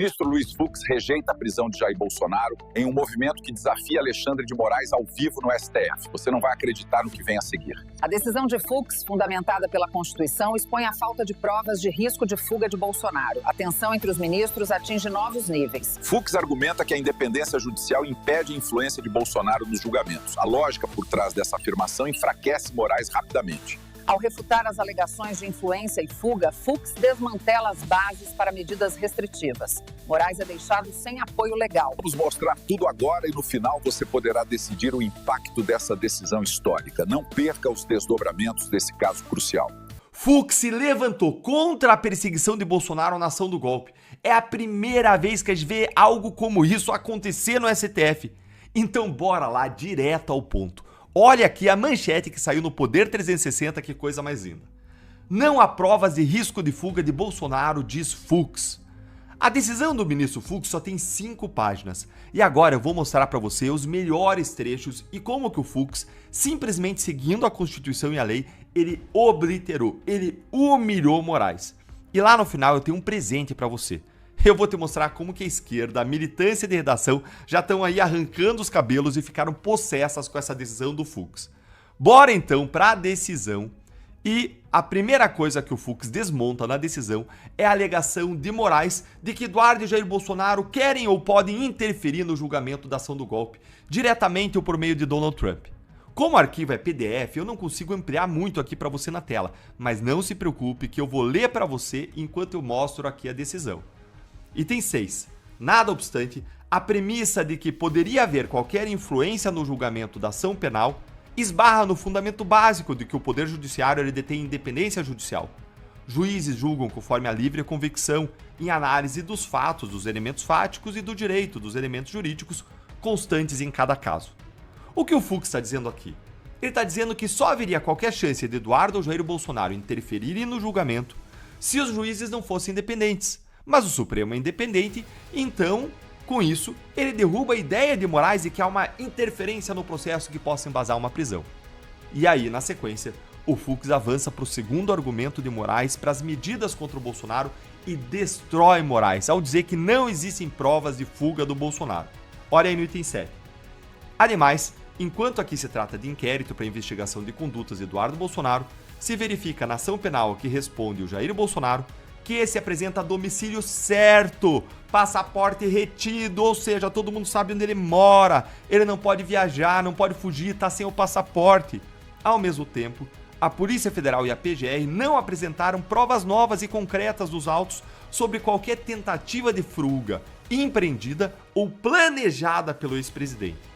ministro Luiz Fux rejeita a prisão de Jair Bolsonaro em um movimento que desafia Alexandre de Moraes ao vivo no STF. Você não vai acreditar no que vem a seguir. A decisão de Fux, fundamentada pela Constituição, expõe a falta de provas de risco de fuga de Bolsonaro. A tensão entre os ministros atinge novos níveis. Fux argumenta que a independência judicial impede a influência de Bolsonaro nos julgamentos. A lógica por trás dessa afirmação enfraquece Moraes rapidamente. Ao refutar as alegações de influência e fuga, Fux desmantela as bases para medidas restritivas. Moraes é deixado sem apoio legal. Vamos mostrar tudo agora e no final você poderá decidir o impacto dessa decisão histórica. Não perca os desdobramentos desse caso crucial. Fux se levantou contra a perseguição de Bolsonaro na ação do golpe. É a primeira vez que a gente vê algo como isso acontecer no STF. Então bora lá, direto ao ponto. Olha aqui a manchete que saiu no Poder 360, que coisa mais linda. Não há provas de risco de fuga de Bolsonaro, diz Fux. A decisão do ministro Fux só tem 5 páginas. E agora eu vou mostrar para você os melhores trechos e como que o Fux, simplesmente seguindo a Constituição e a lei, ele obliterou, ele humilhou Moraes. E lá no final eu tenho um presente para você. Eu vou te mostrar como que a esquerda, a militância de redação, já estão aí arrancando os cabelos e ficaram possessas com essa decisão do Fux. Bora então para a decisão. E a primeira coisa que o Fux desmonta na decisão é a alegação de Moraes de que Eduardo e Jair Bolsonaro querem ou podem interferir no julgamento da ação do golpe, diretamente ou por meio de Donald Trump. Como o arquivo é PDF, eu não consigo ampliar muito aqui para você na tela, mas não se preocupe que eu vou ler para você enquanto eu mostro aqui a decisão. Item 6. Nada obstante, a premissa de que poderia haver qualquer influência no julgamento da ação penal esbarra no fundamento básico de que o Poder Judiciário ele detém independência judicial. Juízes julgam conforme a livre convicção, em análise dos fatos, dos elementos fáticos e do direito, dos elementos jurídicos constantes em cada caso. O que o Fux está dizendo aqui? Ele está dizendo que só haveria qualquer chance de Eduardo ou Jair Bolsonaro interferirem no julgamento se os juízes não fossem independentes. Mas o Supremo é independente, então, com isso, ele derruba a ideia de Moraes de que há uma interferência no processo que possa embasar uma prisão. E aí, na sequência, o Fux avança para o segundo argumento de Moraes para as medidas contra o Bolsonaro e destrói Moraes, ao dizer que não existem provas de fuga do Bolsonaro. Olha aí no item 7. Ademais, enquanto aqui se trata de inquérito para investigação de condutas de Eduardo Bolsonaro, se verifica na ação penal que responde o Jair Bolsonaro que esse apresenta domicílio certo, passaporte retido, ou seja, todo mundo sabe onde ele mora, ele não pode viajar, não pode fugir, está sem o passaporte. Ao mesmo tempo, a Polícia Federal e a PGR não apresentaram provas novas e concretas dos autos sobre qualquer tentativa de fuga empreendida ou planejada pelo ex-presidente.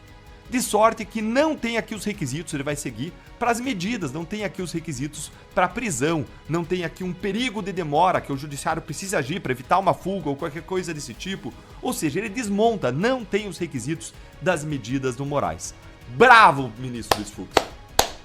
De sorte que não tem aqui os requisitos, ele vai seguir para as medidas, não tem aqui os requisitos para a prisão, não tem aqui um perigo de demora que o judiciário precisa agir para evitar uma fuga ou qualquer coisa desse tipo. Ou seja, ele desmonta, não tem os requisitos das medidas do Moraes. Bravo, ministro Luiz Fux.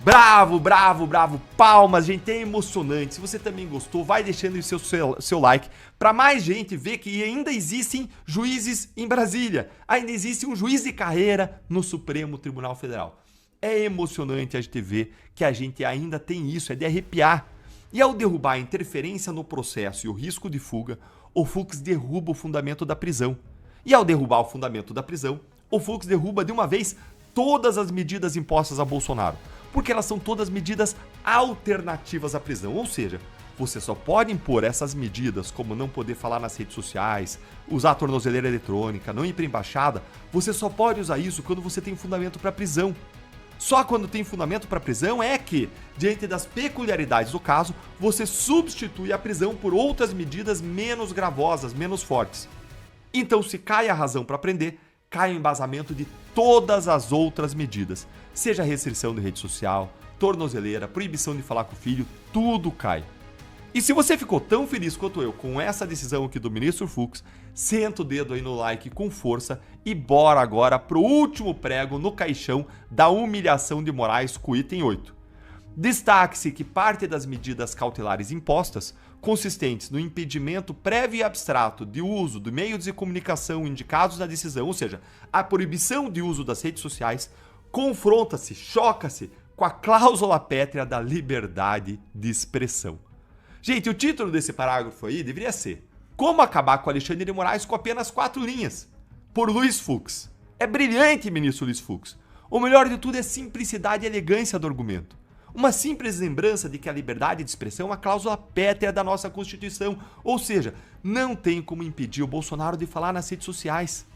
Bravo, bravo, bravo. Palmas, gente, é emocionante. Se você também gostou, vai deixando o seu like para mais gente ver que ainda existem juízes em Brasília. Ainda existe um juiz de carreira no Supremo Tribunal Federal. É emocionante a gente ver que a gente ainda tem isso, é de arrepiar. E ao derrubar a interferência no processo e o risco de fuga, o Fux derruba o fundamento da prisão. E ao derrubar o fundamento da prisão, o Fux derruba de uma vez todas as medidas impostas a Bolsonaro, porque elas são todas medidas alternativas à prisão, ou seja, você só pode impor essas medidas, como não poder falar nas redes sociais, usar a tornozeleira eletrônica, não ir para a embaixada, você só pode usar isso quando você tem fundamento para prisão. Só quando tem fundamento para prisão é que, diante das peculiaridades do caso, você substitui a prisão por outras medidas menos gravosas, menos fortes. Então, se cai a razão para prender, cai o embasamento de todas as outras medidas, seja restrição de rede social, tornozeleira, proibição de falar com o filho, tudo cai. E se você ficou tão feliz quanto eu com essa decisão aqui do ministro Fux, senta o dedo aí no like com força e bora agora pro último prego no caixão da humilhação de Moraes com o item 8. Destaque-se que parte das medidas cautelares impostas, consistentes no impedimento prévio e abstrato de uso de meios de comunicação indicados na decisão, ou seja, a proibição de uso das redes sociais, confronta-se, choca-se com a cláusula pétrea da liberdade de expressão. Gente, o título desse parágrafo aí deveria ser: Como acabar com Alexandre de Moraes com apenas 4 linhas, por Luiz Fux. É brilhante, ministro Luiz Fux. O melhor de tudo é a simplicidade e elegância do argumento. Uma simples lembrança de que a liberdade de expressão é uma cláusula pétrea da nossa Constituição, ou seja, não tem como impedir o Bolsonaro de falar nas redes sociais.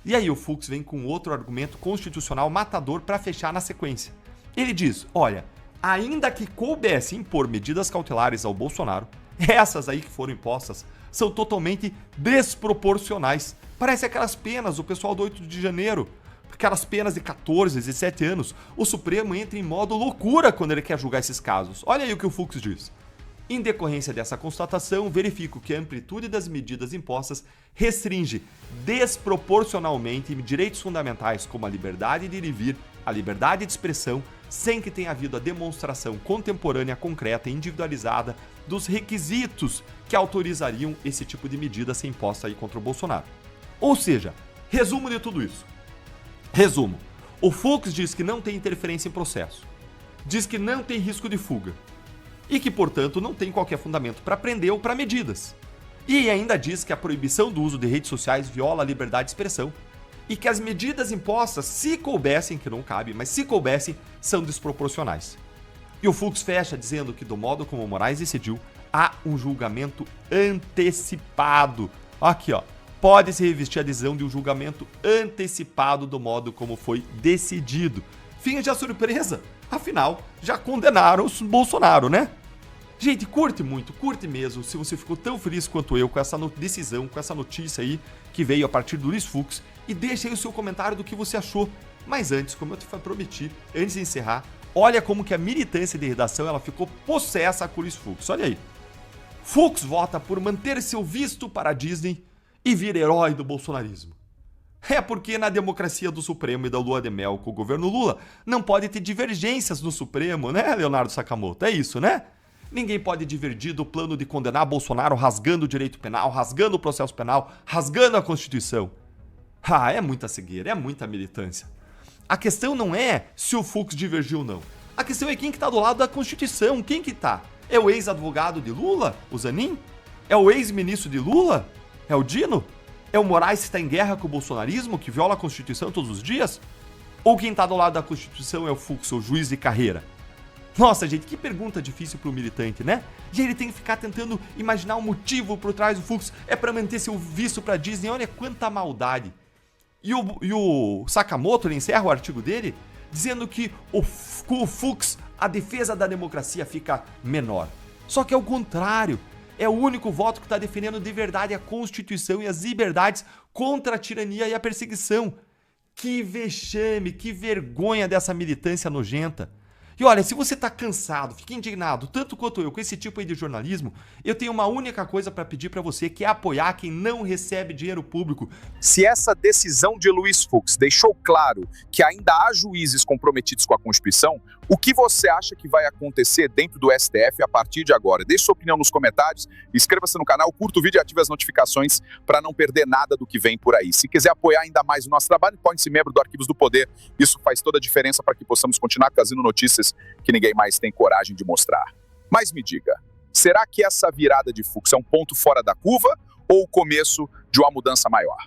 E aí o Fux vem com outro argumento constitucional matador para fechar na sequência. Ele diz, olha, ainda que coubesse impor medidas cautelares ao Bolsonaro, essas aí que foram impostas são totalmente desproporcionais. Parece aquelas penas do pessoal do 8 de janeiro, aquelas penas de 14, 17 anos. O Supremo entra em modo loucura quando ele quer julgar esses casos. Olha aí o que o Fux diz. Em decorrência dessa constatação, verifico que a amplitude das medidas impostas restringe desproporcionalmente direitos fundamentais como a liberdade de ir e vir, a liberdade de expressão, sem que tenha havido a demonstração contemporânea, concreta e individualizada dos requisitos que autorizariam esse tipo de medida ser imposta aí contra o Bolsonaro. Ou seja, resumo de tudo isso. Resumo. O Fux diz que não tem interferência em processo, diz que não tem risco de fuga e que, portanto, não tem qualquer fundamento para prender ou para medidas. E ainda diz que a proibição do uso de redes sociais viola a liberdade de expressão e que as medidas impostas, se coubessem, que não cabe, mas se coubessem, são desproporcionais. E o Fux fecha dizendo que, do modo como o Moraes decidiu, há um julgamento antecipado. Aqui, ó. Pode-se revestir a decisão de um julgamento antecipado do modo como foi decidido. Finge a surpresa. Afinal, já condenaram o Bolsonaro, né? Gente, curte muito, curte mesmo, se você ficou tão feliz quanto eu com essa decisão, com essa notícia aí que veio a partir do Luiz Fux, e deixa aí o seu comentário do que você achou. Mas antes, como eu te prometi, antes de encerrar, olha como que a militância de redação ela ficou possessa com o Luiz Fux. Olha aí. Fux vota por manter seu visto para a Disney e vir herói do bolsonarismo. É porque na democracia do Supremo e da lua de mel com o governo Lula, não pode ter divergências no Supremo, né, Leonardo Sakamoto? É isso, né? Ninguém pode divergir do plano de condenar Bolsonaro rasgando o direito penal, rasgando o processo penal, rasgando a Constituição. Ah, é muita cegueira, é muita militância. A questão não é se o Fux divergiu ou não. A questão é quem que tá do lado da Constituição, quem que tá? É o ex-advogado de Lula, o Zanin? É o ex-ministro de Lula? É o Dino? É o Moraes que está em guerra com o bolsonarismo, que viola a Constituição todos os dias? Ou quem está do lado da Constituição é o Fux, o juiz de carreira? Nossa, gente, que pergunta difícil para o militante, né? E ele tem que ficar tentando imaginar um motivo por trás do Fux. É para manter seu visto para Disney. Olha quanta maldade. E o Sakamoto, ele encerra o artigo dele dizendo que com o Fux a defesa da democracia fica menor. Só que é o contrário. É o único voto que está defendendo de verdade a Constituição e as liberdades contra a tirania e a perseguição. Que vexame, que vergonha dessa militância nojenta. E olha, se você tá cansado, fica indignado, tanto quanto eu, com esse tipo aí de jornalismo, eu tenho uma única coisa para pedir para você, que é apoiar quem não recebe dinheiro público. Se essa decisão de Luiz Fux deixou claro que ainda há juízes comprometidos com a Constituição, o que você acha que vai acontecer dentro do STF a partir de agora? Deixe sua opinião nos comentários, inscreva-se no canal, curta o vídeo e ative as notificações para não perder nada do que vem por aí. Se quiser apoiar ainda mais o nosso trabalho, torne-se membro do Arquivos do Poder. Isso faz toda a diferença para que possamos continuar trazendo notícias que ninguém mais tem coragem de mostrar. Mas me diga, será que essa virada de Fux é um ponto fora da curva ou o começo de uma mudança maior?